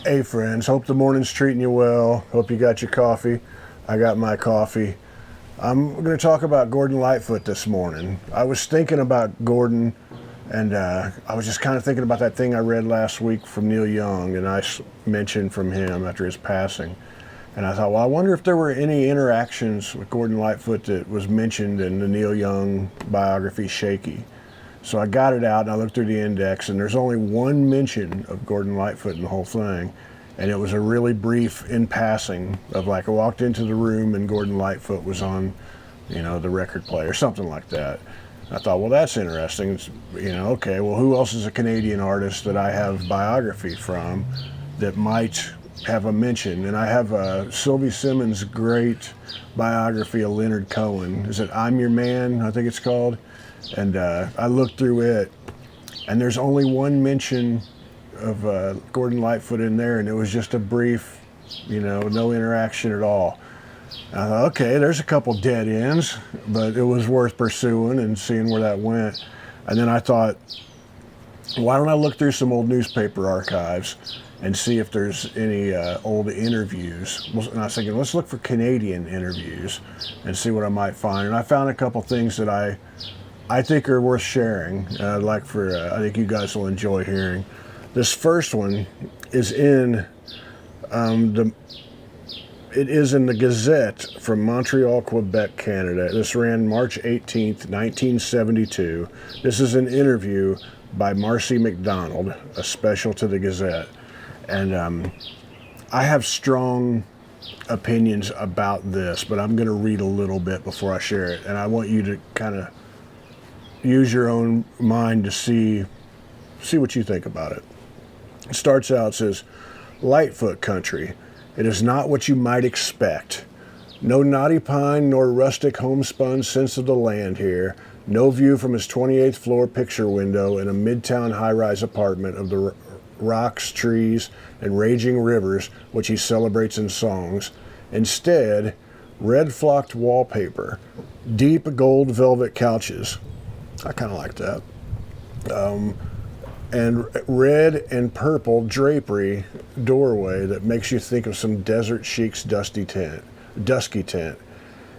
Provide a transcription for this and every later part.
Hey friends, hope the morning's treating you well. Hope you got your coffee. I got my coffee. I'm going to talk about Gordon Lightfoot this morning. I was thinking about Gordon, and I was just kind of thinking about that thing I read last week from Neil Young, and mentioned from him after his passing. And I thought, well, I wonder if there were any interactions with Gordon Lightfoot that was mentioned in the Neil Young biography, Shaky. So I got it out and I looked through the index, and there's only one mention of Gordon Lightfoot in the whole thing. And it was a really brief in passing of like I walked into the room and Gordon Lightfoot was on, the record player, something like that. I thought, well, that's interesting. Okay, well, who else is a Canadian artist that I have biography from that might have a mention? And I have Sylvie Simmons' great biography of Leonard Cohen. Is it I'm Your Man? I think it's called. And I looked through it, and there's only one mention of Gordon Lightfoot in there, and it was just a brief, no interaction at all. I thought, okay, there's a couple dead ends, but it was worth pursuing and seeing where that went. And then I thought, why don't I look through some old newspaper archives and see if there's any old interviews. And I was thinking, let's look for Canadian interviews and see what I might find. And I found a couple things that I think are worth sharing. I think you guys will enjoy hearing. This first one is in the Gazette from Montreal, Quebec, Canada. This ran March 18th, 1972. This is an interview by Marcy McDonald, a special to the Gazette. And I have strong opinions about this, but I'm going to read a little bit before I share it. And I want you to kind of use your own mind to see what you think about it. It starts out, says, Lightfoot country. It is not what you might expect. No knotty pine nor rustic homespun sense of the land here. No view from his 28th floor picture window in a midtown high-rise apartment of the rocks, trees, and raging rivers which he celebrates in songs. Instead, red flocked wallpaper, deep gold velvet couches. I kind of like that. And red and purple drapery doorway that makes you think of some desert chic's dusky tent.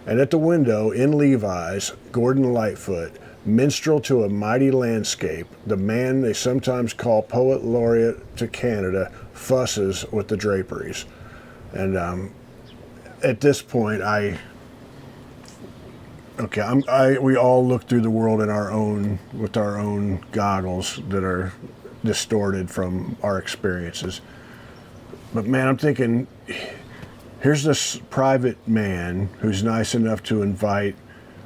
And at the window, in Levi's, Gordon Lightfoot, minstrel to a mighty landscape, the man they sometimes call poet laureate to Canada, fusses with the draperies. And at this point, we all look through the world with our own goggles that are distorted from our experiences. But man, I'm thinking, here's this private man who's nice enough to invite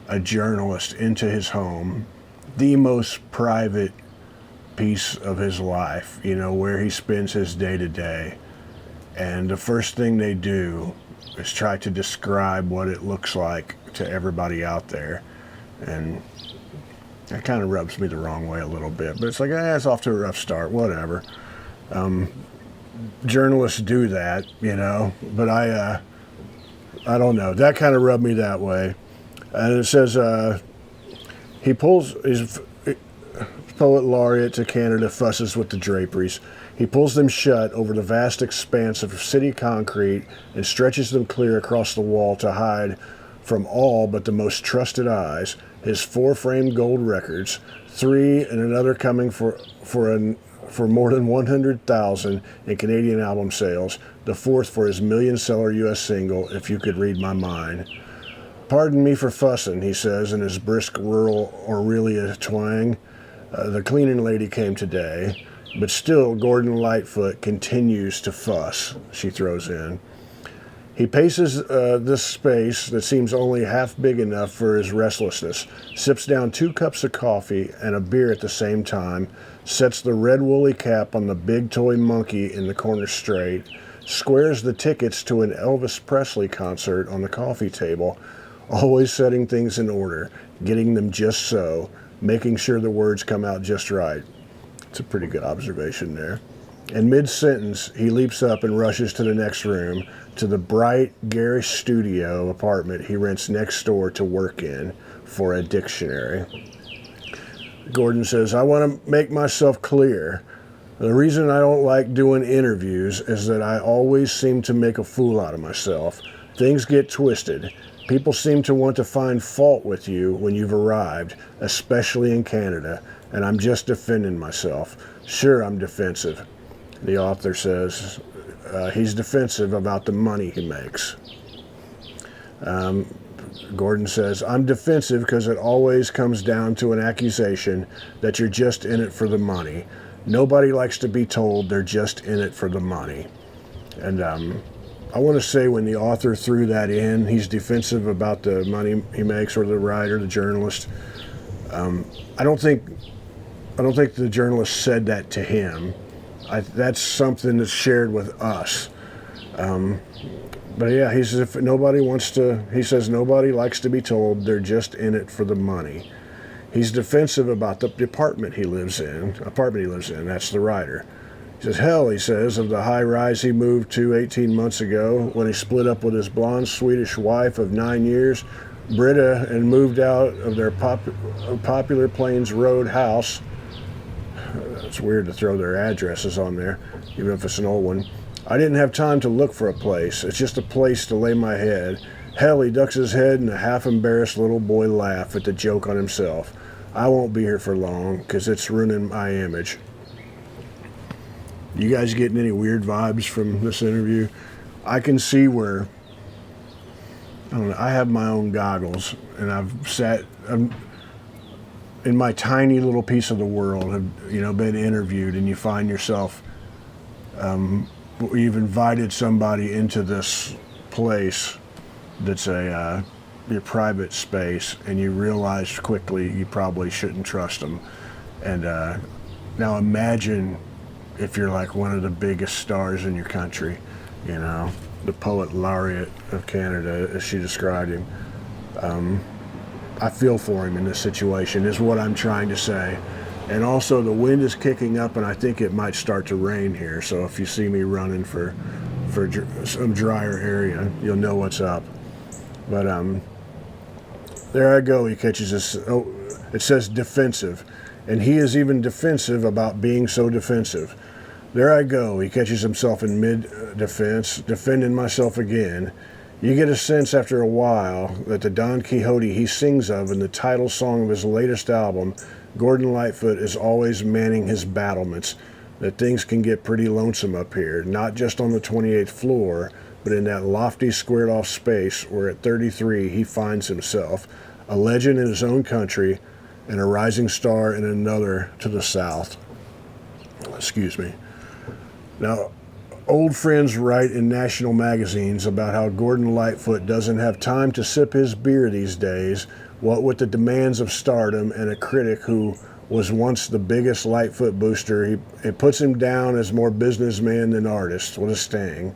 a journalist into his home, the most private piece of his life, where he spends his day to day. And the first thing they do is try to describe what it looks like to everybody out there. And that kind of rubs me the wrong way a little bit. But it's like, it's off to a rough start, whatever. Journalists do that, but I don't know. That kind of rubbed me that way. And it says, he pulls his poet laureate to Canada, fusses with the draperies. He pulls them shut over the vast expanse of city concrete and stretches them clear across the wall to hide from all but the most trusted eyes his 4 framed gold records, 3 and another coming for more than 100,000 in Canadian album sales, the 4th for his million-seller U.S. single, If You Could Read My Mind. Pardon me for fussing, he says in his brisk rural Aurelia twang. The cleaning lady came today. But still, Gordon Lightfoot continues to fuss, she throws in. He paces this space that seems only half big enough for his restlessness, sips down 2 cups of coffee and a beer at the same time, sets the red woolly cap on the big toy monkey in the corner straight, squares the tickets to an Elvis Presley concert on the coffee table, always setting things in order, getting them just so, making sure the words come out just right. It's a pretty good observation there. In mid-sentence, he leaps up and rushes to the next room, to the bright, garish studio apartment he rents next door to work in for a dictionary. Gordon says, I want to make myself clear. The reason I don't like doing interviews is that I always seem to make a fool out of myself. Things get twisted. People seem to want to find fault with you when you've arrived, especially in Canada, and I'm just defending myself. Sure, I'm defensive. The author says he's defensive about the money he makes. Gordon says, I'm defensive because it always comes down to an accusation that you're just in it for the money. Nobody likes to be told they're just in it for the money. And I want to say when the author threw that in, he's defensive about the money he makes, or the writer, the journalist. I don't think the journalist said that to him. That's something that's shared with us. But yeah, he says he says nobody likes to be told they're just in it for the money. He's defensive about the apartment he lives in. That's the writer. He says, hell, he says, of the high rise he moved to 18 months ago when he split up with his blonde Swedish wife of 9 years, Britta, and moved out of their Popular Plains Road house. It's weird to throw their addresses on there, even if it's an old one. I didn't have time to look for a place. It's just a place to lay my head. Hell, he ducks his head in a half-embarrassed little boy laugh at the joke on himself. I won't be here for long because it's ruining my image. You guys getting any weird vibes from this interview? I can see where, I don't know, I have my own goggles, and I'm in my tiny little piece of the world, have been interviewed, and you find yourself, you've invited somebody into this place that's your private space, and you realize quickly you probably shouldn't trust them. And now imagine if you're like one of the biggest stars in your country, the poet laureate of Canada, as she described him. I feel for him in this situation, is what I'm trying to say. And also the wind is kicking up, and I think it might start to rain here. So if you see me running for some drier area, you'll know what's up. But there I go. He catches this. Oh, it says defensive, and he is even defensive about being so defensive. There I go. He catches himself in mid-defense, defending myself again. You get a sense after a while that the Don Quixote he sings of in the title song of his latest album, Gordon Lightfoot, is always manning his battlements, that things can get pretty lonesome up here, not just on the 28th floor, but in that lofty squared-off space where at 33 he finds himself, a legend in his own country and a rising star in another to the south. Excuse me. Now, old friends write in national magazines about how Gordon Lightfoot doesn't have time to sip his beer these days, what with the demands of stardom and a critic who was once the biggest Lightfoot booster. It puts him down as more businessman than artist. What a sting.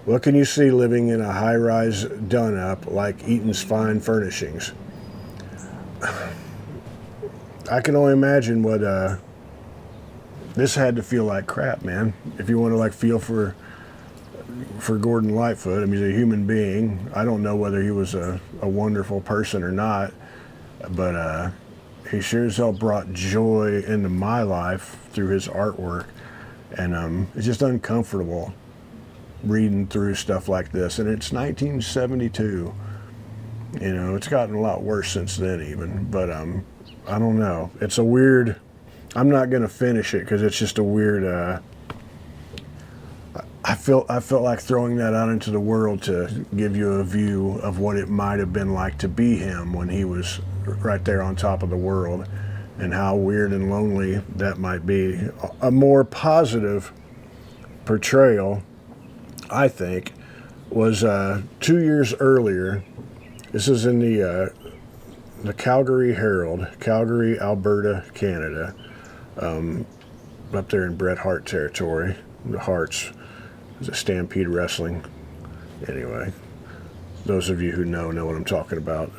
What can you see living in a high-rise done-up like Eaton's Fine Furnishings? I can only imagine what this had to feel like crap, man. If you want to feel for Gordon Lightfoot, I mean, he's a human being. I don't know whether he was a wonderful person or not, but he sure as hell brought joy into my life through his artwork, and it's just uncomfortable reading through stuff like this. And it's 1972. It's gotten a lot worse since then even, but I don't know. It's a weird, I'm not going to finish it because it's just a weird, I felt like throwing that out into the world to give you a view of what it might have been like to be him when he was right there on top of the world, and how weird and lonely that might be. A more positive portrayal, I think, was 2 years earlier. This is in the Calgary Herald, Calgary, Alberta, Canada, up there in Bret Hart territory. The Harts, is it Stampede Wrestling? Anyway, those of you who know what I'm talking about.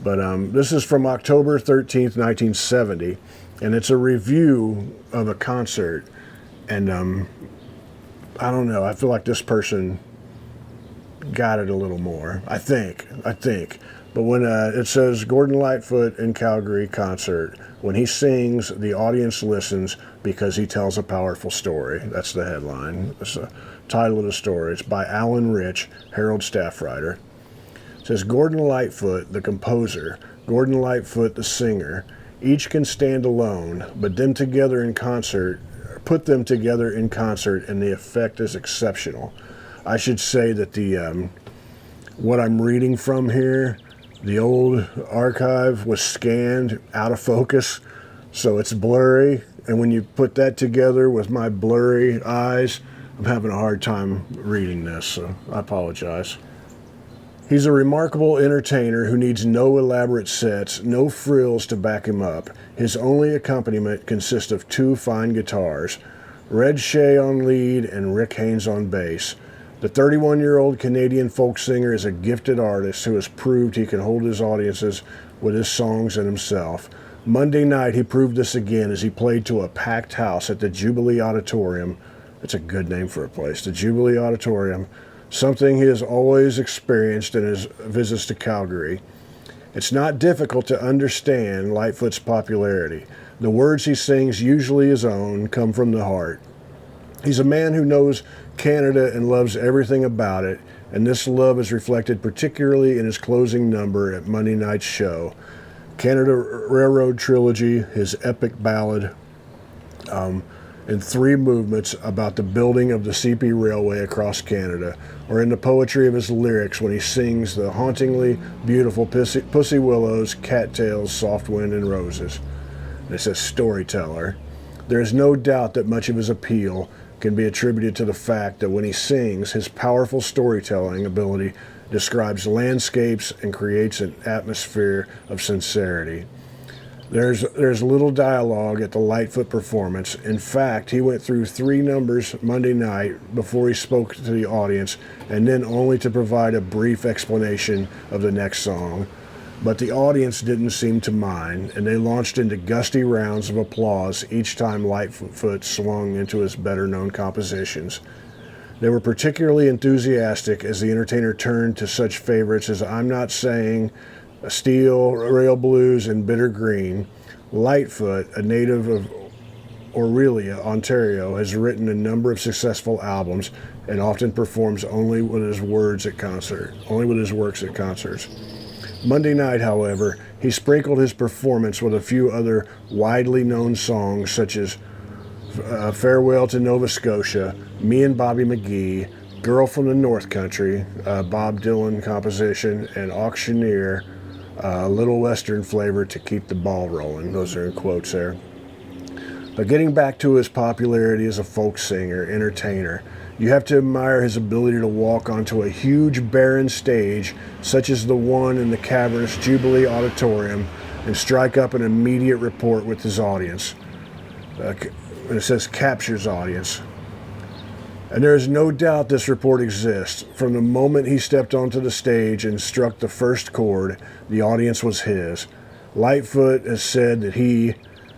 But this is from October 13th, 1970, and it's a review of a concert. And I don't know, I feel like this person got it a little more. I think. But when it says Gordon Lightfoot in Calgary concert, when he sings, the audience listens because he tells a powerful story. That's the headline. That's the title of the story. It's by Alan Rich, Herald staff writer. It says Gordon Lightfoot, the composer, Gordon Lightfoot, the singer, each can stand alone, but them together in concert, put them together in concert, and the effect is exceptional. I should say that the what I'm reading from here, the old archive was scanned out of focus, so it's blurry. And when you put that together with my blurry eyes, I'm having a hard time reading this, so I apologize. He's a remarkable entertainer who needs no elaborate sets, no frills to back him up. His only accompaniment consists of two fine guitars, Red Shea on lead and Rick Haynes on bass. The 31-year-old Canadian folk singer is a gifted artist who has proved he can hold his audiences with his songs and himself. Monday night, he proved this again as he played to a packed house at the Jubilee Auditorium. That's a good name for a place, the Jubilee Auditorium, something he has always experienced in his visits to Calgary. It's not difficult to understand Lightfoot's popularity. The words he sings, usually his own, come from the heart. He's a man who knows Canada and loves everything about it, and this love is reflected particularly in his closing number at Monday night's show. Canada Railroad Trilogy, his epic ballad, in three movements about the building of the CP Railway across Canada, or in the poetry of his lyrics when he sings the hauntingly beautiful Pussy Willows, Cattails, Soft Wind, and Roses. And it says storyteller. There is no doubt that much of his appeal can be attributed to the fact that when he sings, his powerful storytelling ability describes landscapes and creates an atmosphere of sincerity. There's little dialogue at the Lightfoot performance. In fact, he went through 3 numbers Monday night before he spoke to the audience, and then only to provide a brief explanation of the next song. But the audience didn't seem to mind, and they launched into gusty rounds of applause each time Lightfoot swung into his better-known compositions. They were particularly enthusiastic as the entertainer turned to such favorites as I'm Not Saying, Steel, Rail Blues, and Bitter Green. Lightfoot, a native of Orillia, Ontario, has written a number of successful albums and often performs only with his works at concerts. Monday night, however, he sprinkled his performance with a few other widely known songs such as Farewell to Nova Scotia, Me and Bobby McGee, Girl from the North Country, Bob Dylan composition, and Auctioneer, a little Western flavor to keep the ball rolling. Those are in quotes there. But getting back to his popularity as a folk singer, entertainer, you have to admire his ability to walk onto a huge barren stage, such as the one in the cavernous Jubilee Auditorium, and strike up an immediate rapport with his audience. It says captures audience. And there is no doubt this report exists. From the moment he stepped onto the stage and struck the first chord, the audience was his. Lightfoot has said that he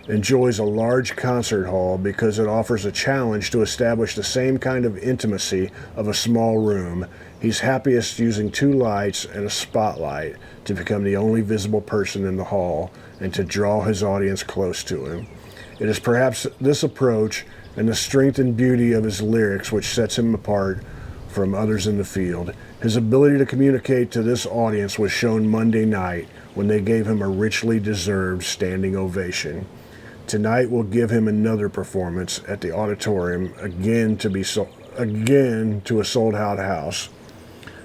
enjoys a large concert hall because it offers a challenge to establish the same kind of intimacy of a small room. He's happiest using 2 lights and a spotlight to become the only visible person in the hall and to draw his audience close to him. It is perhaps this approach and the strength and beauty of his lyrics which sets him apart from others in the field. His ability to communicate to this audience was shown Monday night when they gave him a richly deserved standing ovation. Tonight we'll give him another performance at the auditorium, again to a sold-out house.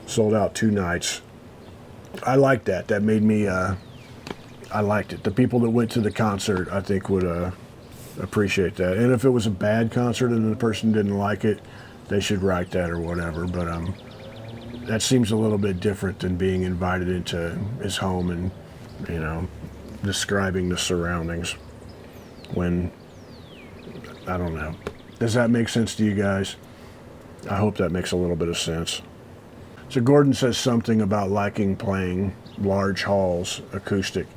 Sold out 2 nights. I like that. That made me, I liked it. The people that went to the concert, I think, would appreciate that. And if it was a bad concert and the person didn't like it, they should write that or whatever. But that seems a little bit different than being invited into his home and, describing the surroundings. When, I don't know. Does that make sense to you guys? I hope that makes a little bit of sense. So Gordon says something about liking playing large halls, acoustic.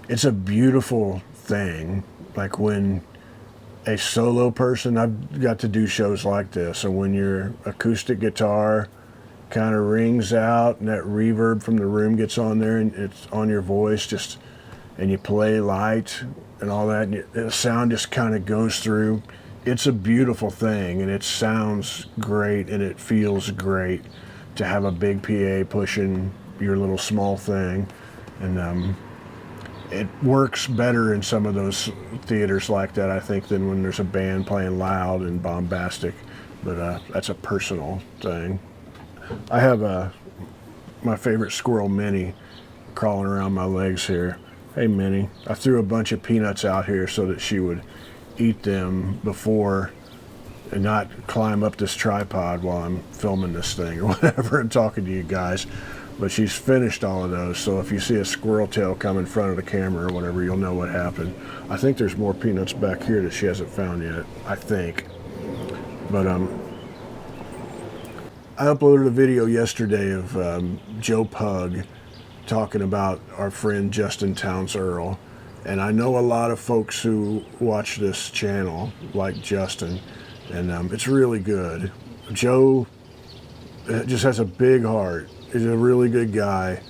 It's a beautiful thing. Like when a solo person, I've got to do shows like this, and when your acoustic guitar kind of rings out, and that reverb from the room gets on there, and it's on your voice, just, and you play light and all that, and the sound just kind of goes through. It's a beautiful thing, and it sounds great, and it feels great to have a big PA pushing your little small thing. And it works better in some of those theaters like that, I think, than when there's a band playing loud and bombastic. But that's a personal thing. I have my favorite squirrel, Minnie, crawling around my legs here. Hey, Minnie. I threw a bunch of peanuts out here so that she would eat them before and not climb up this tripod while I'm filming this thing or whatever and talking to you guys. But she's finished all of those, so if you see a squirrel tail come in front of the camera or whatever, you'll know what happened. I think there's more peanuts back here that she hasn't found yet, I think. But I uploaded a video yesterday of Joe Pug talking about our friend Justin Towns Earl. And I know a lot of folks who watch this channel like Justin, and it's really good. Joe just has a big heart. He's a really good guy,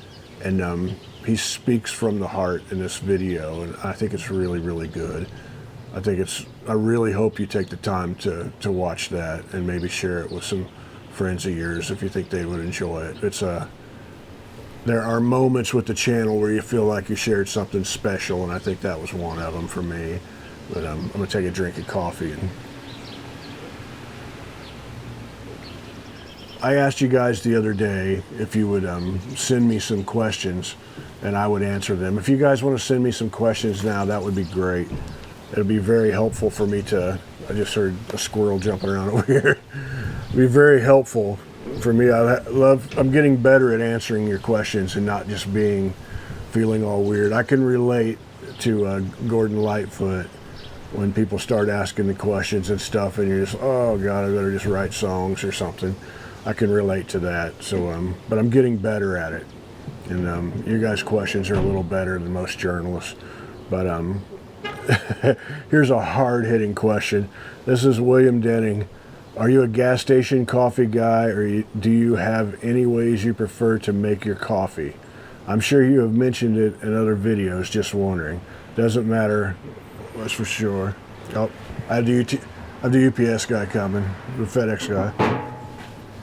and he speaks from the heart in this video, and I think it's really, really good. I really hope you take the time to watch that and maybe share it with some friends of yours if you think they would enjoy it. There are moments with the channel where you feel like you shared something special, and I think that was one of them for me. But I'm going to take a drink of coffee. And I asked you guys the other day if you would send me some questions, and I would answer them. If you guys want to send me some questions now, that would be great. It'll be very helpful for me I just heard a squirrel jumping around over here. It'll be very helpful for me. I'm getting better at answering your questions and not just feeling all weird. I can relate to Gordon Lightfoot when people start asking the questions and stuff, and you're just, oh God, I better just write songs or something. I can relate to that. So, but I'm getting better at it. And you guys' questions are a little better than most journalists. But here's a hard-hitting question. This is William Denning. Are you a gas station coffee guy, or do you have any ways you prefer to make your coffee? I'm sure you have mentioned it in other videos, just wondering. Doesn't matter, that's for sure. Oh, I have the UPS guy coming, the FedEx guy.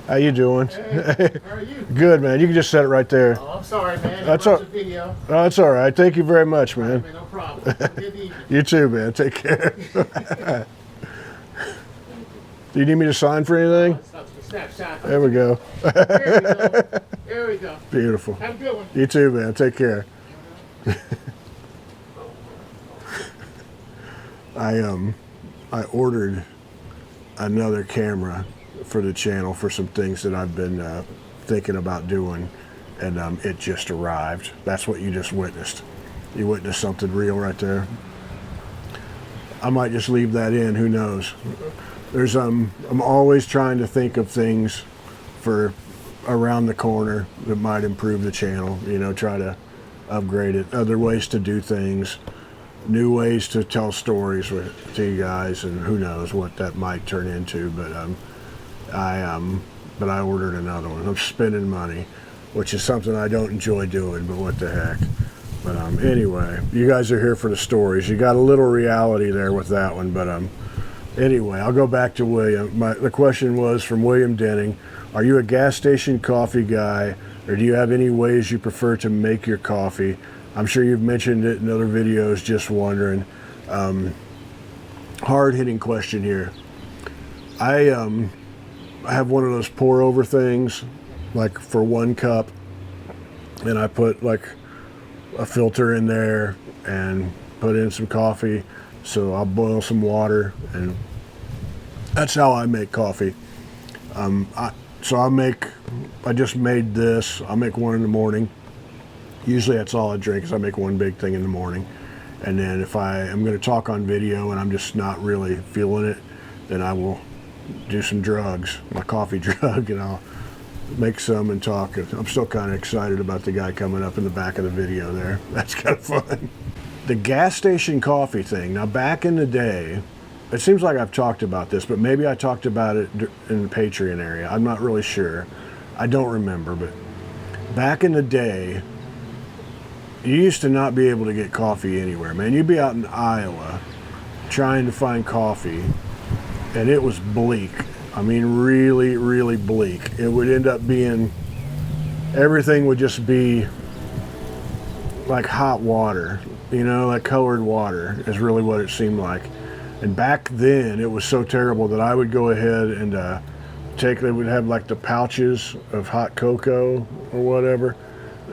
How you doing? Hey, how are you? Good, man. You can just set it right there. Oh, I'm sorry, man. That's all. Video. Oh, that's all right. Thank you very much, man. Right, man, no problem. Good evening. You too, man. Take care. Do you need me to sign for anything? Snapshot. There we go. There we go. There we go. Beautiful. Have a good one. You too, man. Take care. I ordered another camera for the channel for some things that I've been thinking about doing, and it just arrived. That's what you just witnessed. You witnessed something real right there. I might just leave that in, who knows. I'm always trying to think of things for around the corner that might improve the channel, try to upgrade it, other ways to do things, new ways to tell stories to you guys, and who knows what that might turn into. But I ordered another one. I'm spending money, which is something I don't enjoy doing, but what the heck. But anyway, you guys are here for the stories. You got a little reality there with that one, but anyway, I'll go back to William. The question was from William Denning. Are you a gas station coffee guy, or do you have any ways you prefer to make your coffee? I'm sure you've mentioned it in other videos, just wondering. Hard-hitting question here. I have one of those pour-over things, like for 1 cup, and I put like a filter in there and put in some coffee. So I'll boil some water, and that's how I make coffee. I just made this. I'll make one in the morning. Usually that's all I drink, is I make one big thing in the morning. And then if I am going to talk on video and I'm just not really feeling it, then I will do some drugs, my coffee drug, and I'll make some and talk. I'm still kind of excited about the guy coming up in the back of the video there. That's kind of fun. The gas station coffee thing. Now, back in the day, it seems like I've talked about this, but maybe I talked about it in the Patreon area. I'm not really sure. I don't remember, but back in the day, you used to not be able to get coffee anywhere, man. You'd be out in Iowa trying to find coffee, and it was bleak. I mean, really, really bleak. It would end up being, everything would just be like hot water, like colored water is really what it seemed like. And back then, it was so terrible that I would go ahead and they would have like the pouches of hot cocoa or whatever,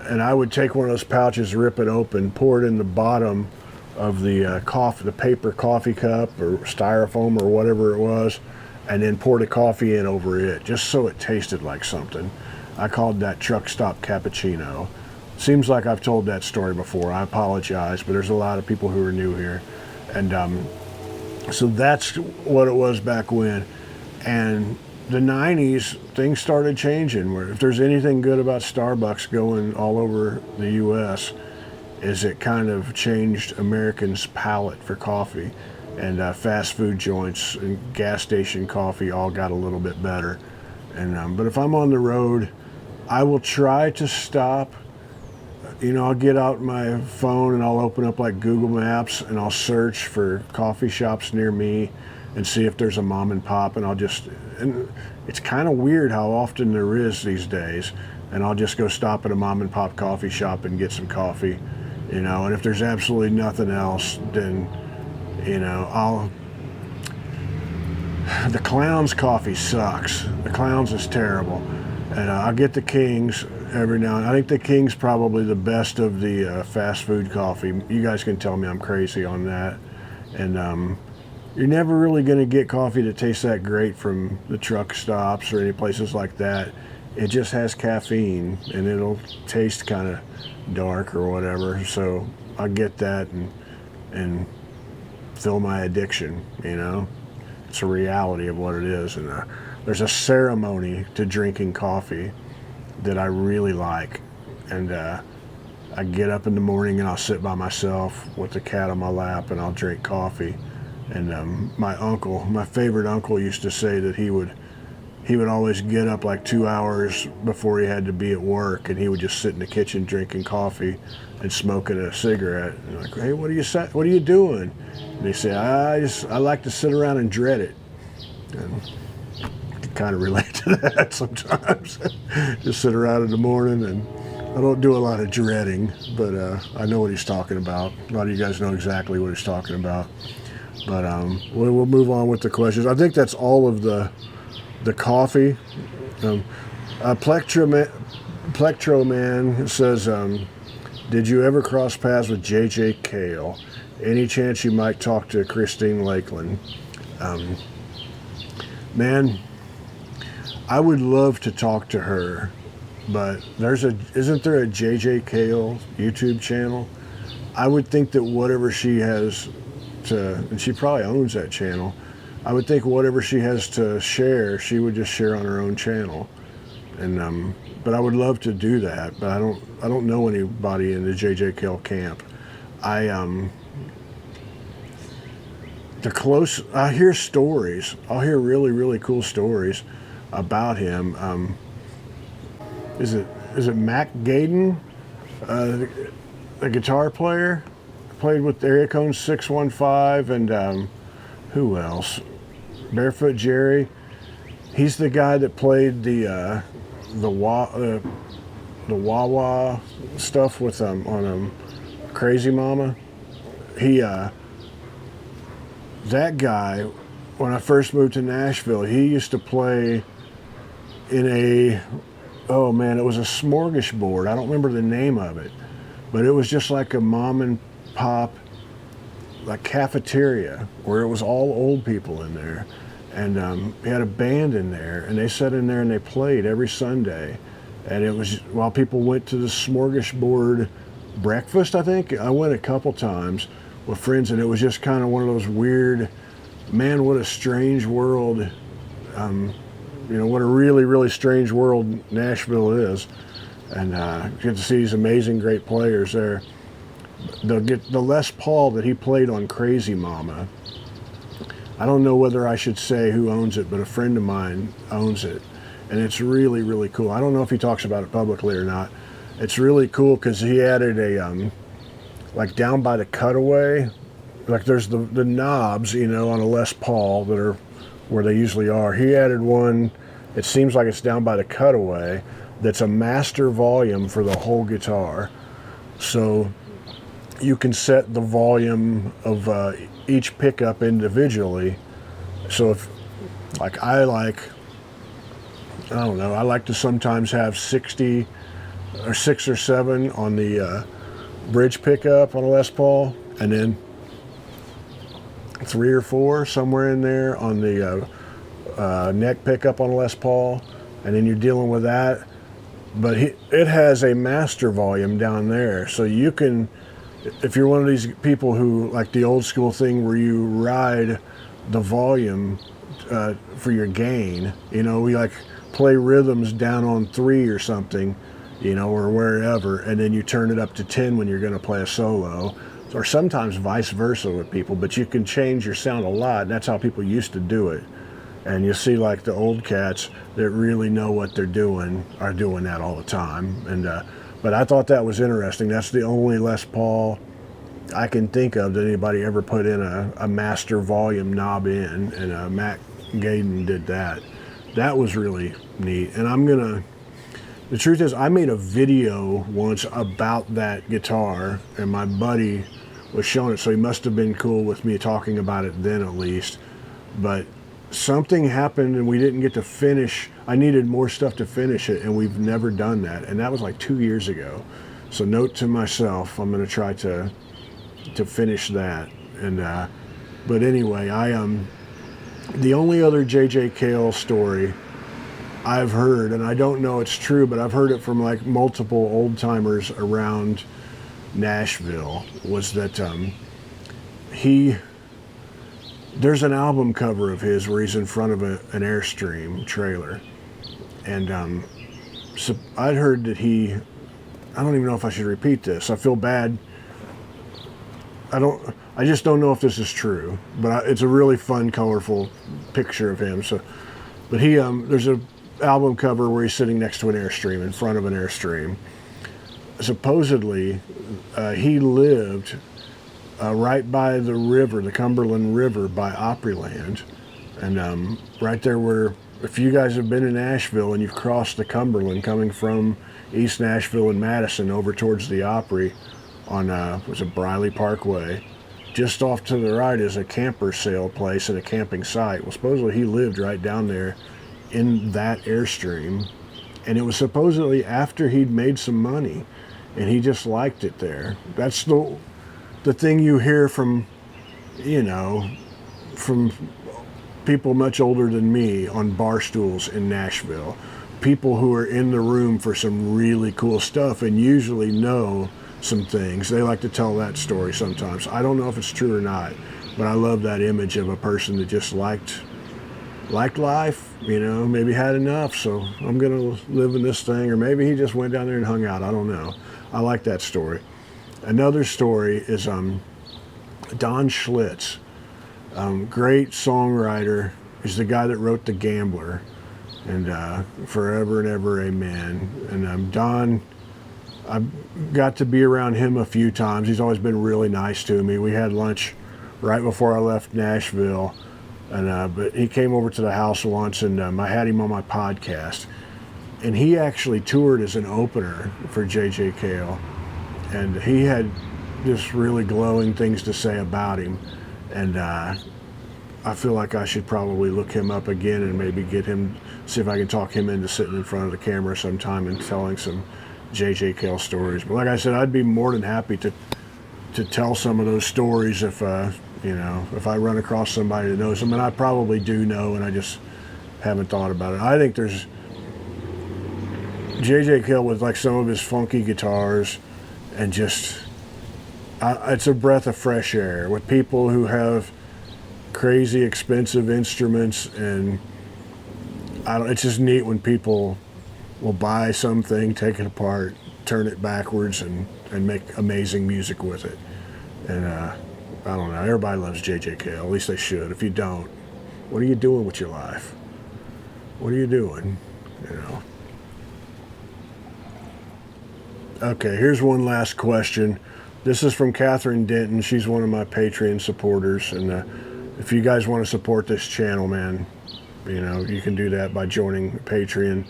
and I would take one of those pouches, rip it open, pour it in the bottom of the the paper coffee cup or styrofoam or whatever it was, and then pour the coffee in over it, just so it tasted like something. I called that truck stop cappuccino. Seems like I've told that story before. I apologize, but there's a lot of people who are new here. And so that's what it was back when. And the 90s, things started changing. Where if there's anything good about Starbucks going all over the U.S., is it kind of changed Americans' palate for coffee. And fast food joints and gas station coffee all got a little bit better. And but if I'm on the road, I will try to stop. I'll get out my phone and I'll open up like Google Maps and I'll search for coffee shops near me and see if there's a mom and pop, and and it's kind of weird how often there is these days, and I'll just go stop at a mom and pop coffee shop and get some coffee, and if there's absolutely nothing else, then, the Clown's coffee sucks. The Clown's is terrible. And I'll get the King's every now and then. I think the King's probably the best of the fast food coffee. You guys can tell me I'm crazy on that. And you're never really going to get coffee that tastes that great from the truck stops or any places like that. It just has caffeine, and it'll taste kind of dark or whatever. So I get that and fill my addiction, It's a reality of what it is. And there's a ceremony to drinking coffee that I really like. And I get up in the morning and I'll sit by myself with the cat on my lap and I'll drink coffee. And my favorite uncle used to say that he would always get up like 2 hours before he had to be at work, and he would just sit in the kitchen drinking coffee and smoking a cigarette. And like, hey, what are you doing? And he said, I like to sit around and dread it. And I kind of relate to that sometimes. Just sit around in the morning, and I don't do a lot of dreading, but I know what he's talking about. A lot of you guys know exactly what he's talking about. But we'll move on with the questions. I think that's all of the coffee. Plectro Man says, did you ever cross paths with JJ Cale? Any chance you might talk to Christine Lakeland? Man, I would love to talk to her, but isn't there a JJ Cale YouTube channel? I would think that whatever she has and she probably owns that channel, I would think whatever she has to share, she would just share on her own channel. And but I would love to do that, but I don't know anybody in the JJ Cale camp. I hear stories. I'll hear really, really cool stories about him. Is it Mac Gaden, the guitar player? Played with Area Code 615, and who else? Barefoot Jerry. He's the guy that played the wah-wah stuff with on Crazy Mama. That guy, when I first moved to Nashville, he used to play in it was a smorgasbord. I don't remember the name of it, but it was just like a mom and pop, like cafeteria, where it was all old people in there. And he had a band in there, and they sat in there and they played every Sunday. And it was while people went to the smorgasbord breakfast, I think. I went a couple times with friends, and it was just kind of one of those weird, man, what a strange world, what a really, really strange world Nashville is. And get to see these amazing, great players there. The Les Paul that he played on Crazy Mama, I don't know whether I should say who owns it, but a friend of mine owns it. and it's really, really cool. I don't know if he talks about it publicly or not. It's really cool because he added a like down by the cutaway, like there's the knobs, you know, on a Les Paul that are where they usually are. He added one, it seems like it's down by the cutaway, that's a master volume for the whole guitar. So you can set the volume of each pickup individually. So if, like I don't know, I like to sometimes have 60 or 6 or 7 on the bridge pickup on a Les Paul, and then 3 or 4 somewhere in there on the neck pickup on a Les Paul, and then you're dealing with that. But it has a master volume down there, so you can, if you're one of these people who like the old school thing where you ride the volume for your gain, you know, we like play rhythms down on 3 or something, you know, or wherever, and then you turn it up to 10 when you're going to play a solo, or sometimes vice versa with people. But you can change your sound a lot, and that's how people used to do it. And you see like the old cats that really know what they're doing are doing that all the time. And but I thought that was interesting. That's the only Les Paul I can think of that anybody ever put in a master volume knob in, and Mac Gaden did that. That was really neat. And the truth is, I made a video once about that guitar, and my buddy was showing it, so he must have been cool with me talking about it then at least. But something happened and we didn't get to finish. I needed more stuff to finish it, and we've never done that. And that was like 2 years ago. So note to myself, I'm going to try to finish that. And but anyway, the only other J.J. Cale story I've heard, and I don't know it's true, but I've heard it from like multiple old timers around Nashville, was that there's an album cover of his where he's in front of an Airstream trailer, and so I'd heard that I don't even know if I should repeat this. I feel bad. I just don't know if this is true, but it's a really fun, colorful picture of him. So, but there's a album cover where he's sitting next to an Airstream, in front of an Airstream. Supposedly, he lived right by the river, the Cumberland River, by Opryland, and right there where, if you guys have been in Nashville and you've crossed the Cumberland coming from East Nashville and Madison over towards the Opry on was it Briley Parkway, just off to the right is a camper sale place and a camping site. Well, supposedly he lived right down there in that Airstream, and it was supposedly after he'd made some money and he just liked it there. That's the thing you hear from, you know, from people much older than me on bar stools in Nashville. People who are in the room for some really cool stuff and usually know some things. They like to tell that story sometimes. I don't know if it's true or not, but I love that image of a person that just liked life, you know, maybe had enough, so I'm gonna live in this thing, or maybe he just went down there and hung out. I don't know. I like that story. Another story is Don Schlitz, great songwriter. He's the guy that wrote The Gambler and Forever and Ever Amen. And Don, I've got to be around him a few times. He's always been really nice to me. We had lunch right before I left Nashville, and but he came over to the house once, and I had him on my podcast. And he actually toured as an opener for J.J. Cale. And he had just really glowing things to say about him. And I feel like I should probably look him up again and maybe get him, see if I can talk him into sitting in front of the camera sometime and telling some J.J. Cale stories. But like I said, I'd be more than happy to tell some of those stories if, you know, if I run across somebody that knows them. And I probably do know, and I just haven't thought about it. I think there's J.J. Cale with like some of his funky guitars, and just it's a breath of fresh air with people who have crazy expensive instruments, and it's just neat when people will buy something, take it apart, turn it backwards, and make amazing music with it. And I don't know, everybody loves J.J. Cale, at least they should. If you don't, what are you doing with your life? What are you doing? you know. Okay, here's one last question. This is from Catherine Denton. She's one of my Patreon supporters, and if you guys want to support this channel, man, you know, you can do that by joining Patreon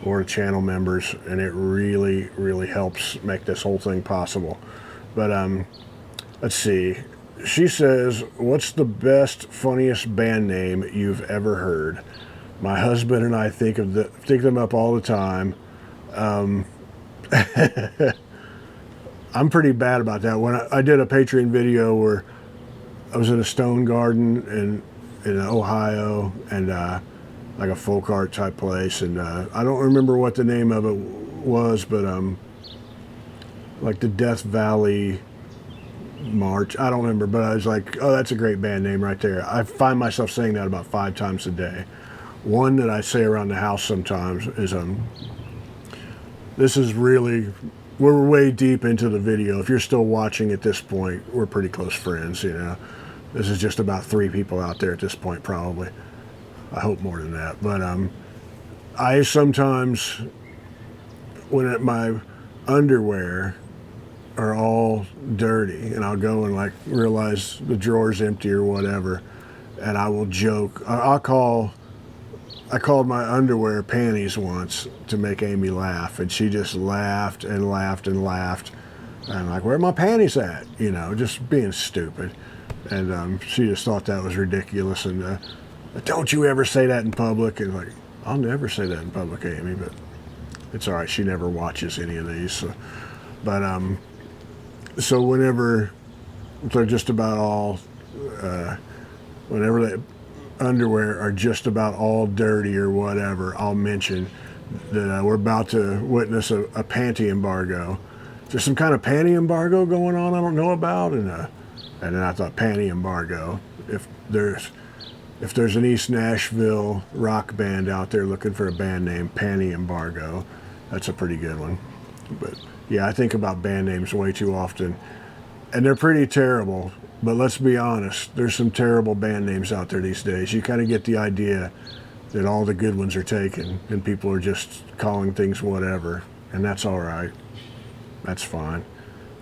or channel members, and it really, really helps make this whole thing possible. But let's see. She says, "What's the best, funniest band name you've ever heard?" My husband and I think them up all the time. I'm pretty bad about that. When I did a Patreon video where I was in a stone garden in Ohio, and like a folk art type place, and I don't remember what the name of it was, but like the Death Valley March, I don't remember, but I was like, oh, that's a great band name right there. I find myself saying that about 5 times a day. One that I say around the house sometimes is this is really, we're way deep into the video. If you're still watching at this point, we're pretty close friends, you know. This is just about 3 people out there at this point, probably. I hope more than that. But I sometimes, when my underwear are all dirty, and I'll go and like realize the drawer's empty or whatever, and I will joke. I called my underwear panties once to make Amy laugh, and she just laughed and laughed and laughed. And I'm like, where are my panties at? You know, just being stupid. And she just thought that was ridiculous. And don't you ever say that in public? And like, I'll never say that in public, Amy, but it's all right. She never watches any of these. So. But so whenever they're just about all, whenever the underwear are just about all dirty or whatever, I'll mention that we're about to witness a panty embargo. There's some kind of panty embargo going on I don't know about, and then I thought, panty embargo. If there's an East Nashville rock band out there looking for a band name, Panty Embargo, that's a pretty good one. But yeah, I think about band names way too often, and they're pretty terrible. But let's be honest, there's some terrible band names out there these days. You kind of get the idea that all the good ones are taken, and people are just calling things whatever, and that's all right. That's fine.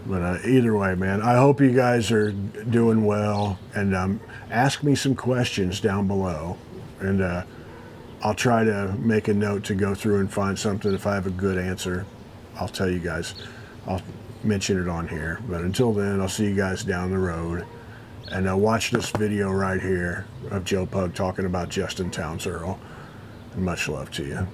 But either way, man, I hope you guys are doing well, and ask me some questions down below, and I'll try to make a note to go through and find something. If I have a good answer, I'll tell you guys. I'll mention it on here. But until then, I'll see you guys down the road, and watch this video right here of Joe Pug talking about Justin Townes Earl. And much love to you.